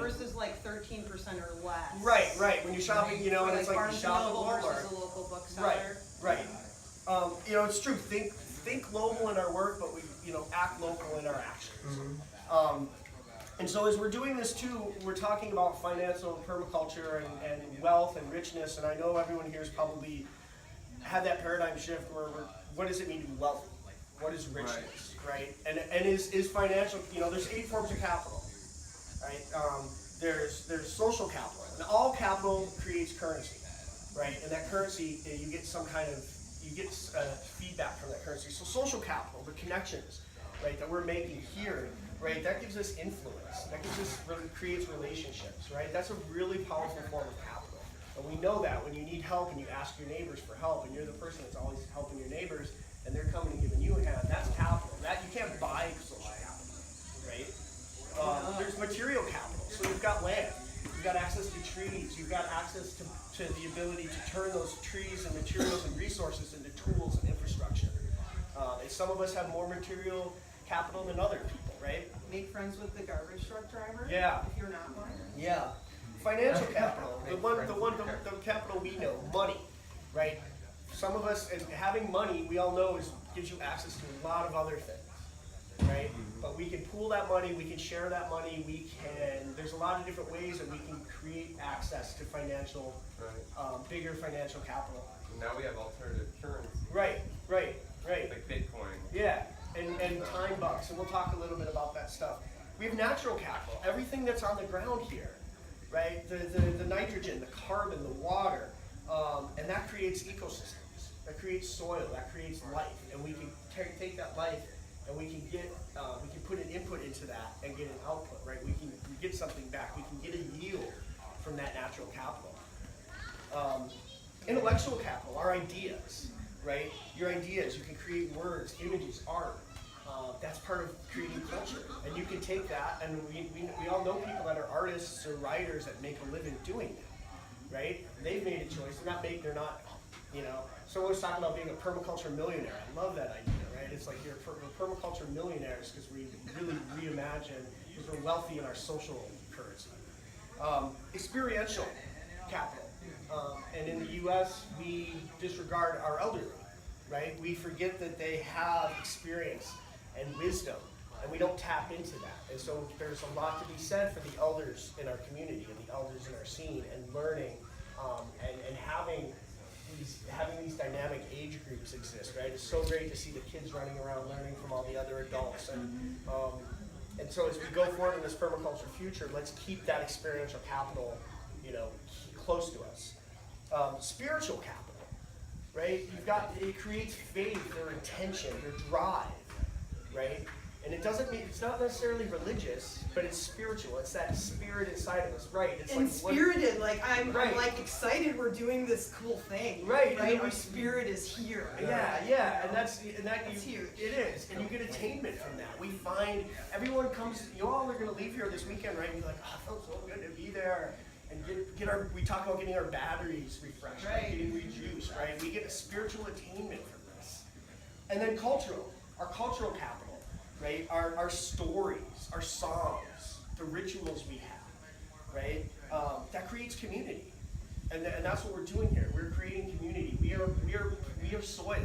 Yours is like 13% or less. Right. When you're shopping, you know, and it's like you shop at Walmart. Versus a local bookseller. Right. You know, it's true. Think global in our work, but we, you know, act local in our actions. And so as we're doing this too, we're talking about financial permaculture and wealth and richness. And I know everyone here has probably had that paradigm shift where what does it mean to be wealthy? What is richness, right? And is financial, you know, there's 8 forms of capital, right? There's social capital, and all capital creates currency, right? And that currency, you get some kind of, feedback from that currency. So social capital, the connections, right, that we're making here, right, that gives us influence. That gives us, creates relationships, right? That's a really powerful form of capital. And we know that when you need help and you ask your neighbors for help, and you're the person that's always helping your neighbors, and they're coming and giving you a hand, that's capital. That you can't buy social capital, right? There's material capital. So you've got land, you've got access to trees, you've got access to the ability to turn those trees and materials and resources into tools and infrastructure. And some of us have more material capital than other people, right? Make friends with the garbage truck driver. Yeah. If you're not one. Yeah. Financial capital, the capital we know, money, right? Some of us, and having money, we all know, gives you access to a lot of other things, right? But we can pool that money, we can share that money, there's a lot of different ways that we can create access to financial, bigger financial capital. And now we have alternative currency. Right. Like Bitcoin. Yeah, and time bucks, and we'll talk a little bit about that stuff. We have natural capital, everything that's on the ground here, right? The nitrogen, the carbon, the water, and that creates ecosystems, that creates soil, that creates life, and we can take that life and we can put an input into that and get an output, right? We can get something back, we can get a yield from that natural capital. Intellectual capital, our ideas, right? Your ideas, you can create words, images, art. That's part of creating culture. And you can take that, and we all know people that are artists or writers that make a living doing that, right? They've made a choice. They're not, you know. Someone was talking about being a permaculture millionaire. I love that idea, right? It's like we're permaculture millionaires because we really reimagine, because we're wealthy in our social currency. Experiential capital. And in the US, we disregard our elderly, right? We forget that they have experience and wisdom, and we don't tap into that. And so there's a lot to be said for the elders in our community and the elders in our scene, and learning and having these dynamic age groups exist, right? It's so great to see the kids running around learning from all the other adults. And so as we go forward in this permaculture future, let's keep that experiential capital, you know, close to us. Spiritual capital, right? It creates faith, their intention, their drive, right? And it's not necessarily religious, but it's spiritual. It's that spirit inside of us, right? It's spirited, I'm like excited we're doing this cool thing. Right. Our spirit is here. Yeah. And that's huge. It is. And you get attainment from that. We find everyone comes, you all are gonna leave here this weekend, right? And be like, oh, it felt so good to be there. And we talk about getting our batteries refreshed, right? Getting rejuiced, right? We get a spiritual attainment from this. And then our cultural capital, right? Our stories, our songs, the rituals we have, right? That creates community. And that's what we're doing here. We're creating community. We are soil,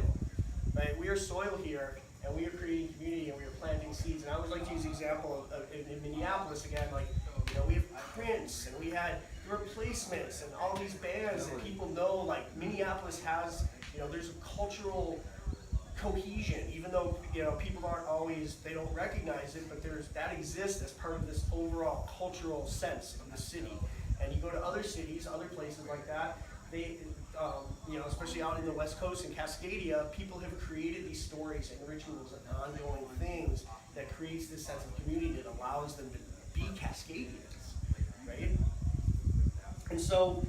right? We are soil here, and we are creating community, and we are planting seeds. And I always like to use the example of in Minneapolis again, like, you know, we have Prince, and we had replacements and all these bands that people know, like Minneapolis has, you know, there's a cultural cohesion, even though, you know, people aren't always, they don't recognize it, but that exists as part of this overall cultural sense of the city. And you go to other cities, other places like that, they, you know, especially out in the West Coast in Cascadia, people have created these stories and rituals and ongoing things that creates this sense of community that allows them to be Cascadians, right? And so,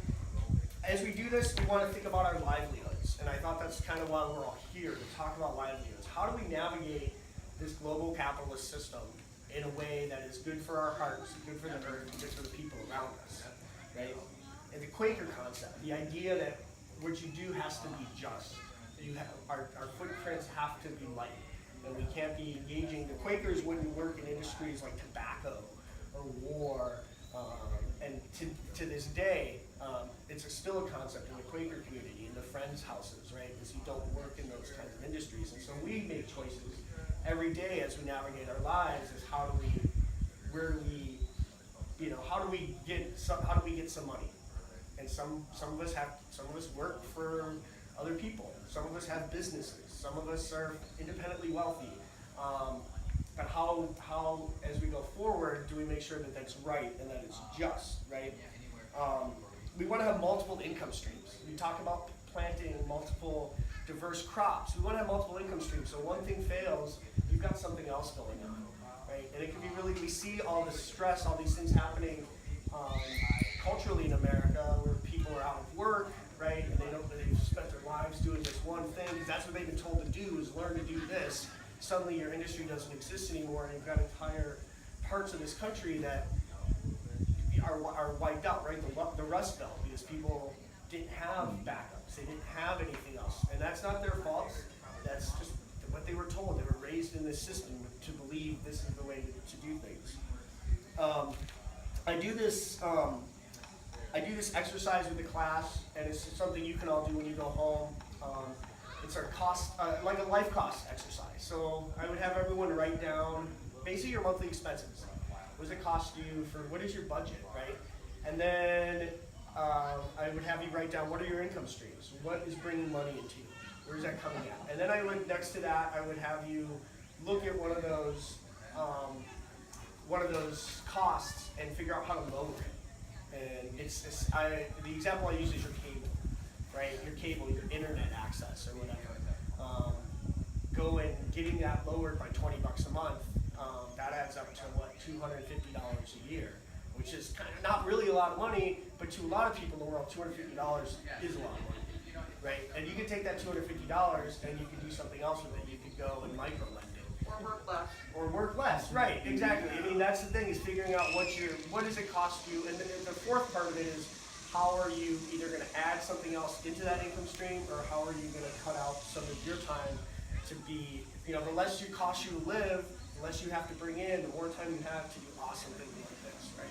as we do this, we want to think about our livelihoods. And I thought that's kind of why we're all here, to talk about livelihoods. How do we navigate this global capitalist system in a way that is good for our hearts, good for the earth, and good for the people around us, right? And the Quaker concept, the idea that what you do has to be just. Our footprints have to be light, and we can't be engaging. The Quakers wouldn't work in industries like tobacco or war, to this day, it's still a concept in the Quaker community, in the Friends houses, right? Because you don't work in those kinds of industries. And so we make choices every day as we navigate our lives is how do we get some money? And some of us work for other people. Some of us have businesses. Some of us are independently wealthy. But how, as we go forward, do we make sure that that's right and that it's just, right? We want to have multiple income streams. We talk about planting multiple diverse crops. We want to have multiple income streams. So one thing fails, you've got something else going on, right? And it can be really, we see all this stress, all these things happening culturally in America where people are out of work, right? And they've spent their lives doing this one thing because that's what they've been told to do is learn to do this. Suddenly your industry doesn't exist anymore and you've got entire parts of this country that are wiped out, right? The Rust Belt, because people didn't have backups. They didn't have anything else. And that's not their fault. That's just what they were told. They were raised in this system to believe this is the way to do things. I do this exercise with the class, and it's something you can all do when you go home. It's our cost, like a life cost exercise. So I would have everyone write down basically your monthly expenses. What does it cost you for, what is your budget, right? And then I would have you write down what are your income streams? What is bringing money into you? Where is that coming at? And then I would, next to that, I would have you look at one of those costs and figure out how to lower it. And the example I use is your cable, right? Your cable, your internet access or whatever. Go and getting that lowered by $20 a month. That adds up to what, $250 a year, which is kind of not really a lot of money, but to a lot of people in the world, $250 is a lot of money, right? And you can take that $250 and you can do something else with it. You could go and micro-lend it. Or work less. Or work less, right? Exactly. I mean, that's the thing is figuring out what does it cost you, and the fourth part of it is how are you either going to add something else into that income stream, or how are you going to cut out some of your time to be, the less it costs you to live, the less you have to bring in, the more time you have to do awesome things like this, right?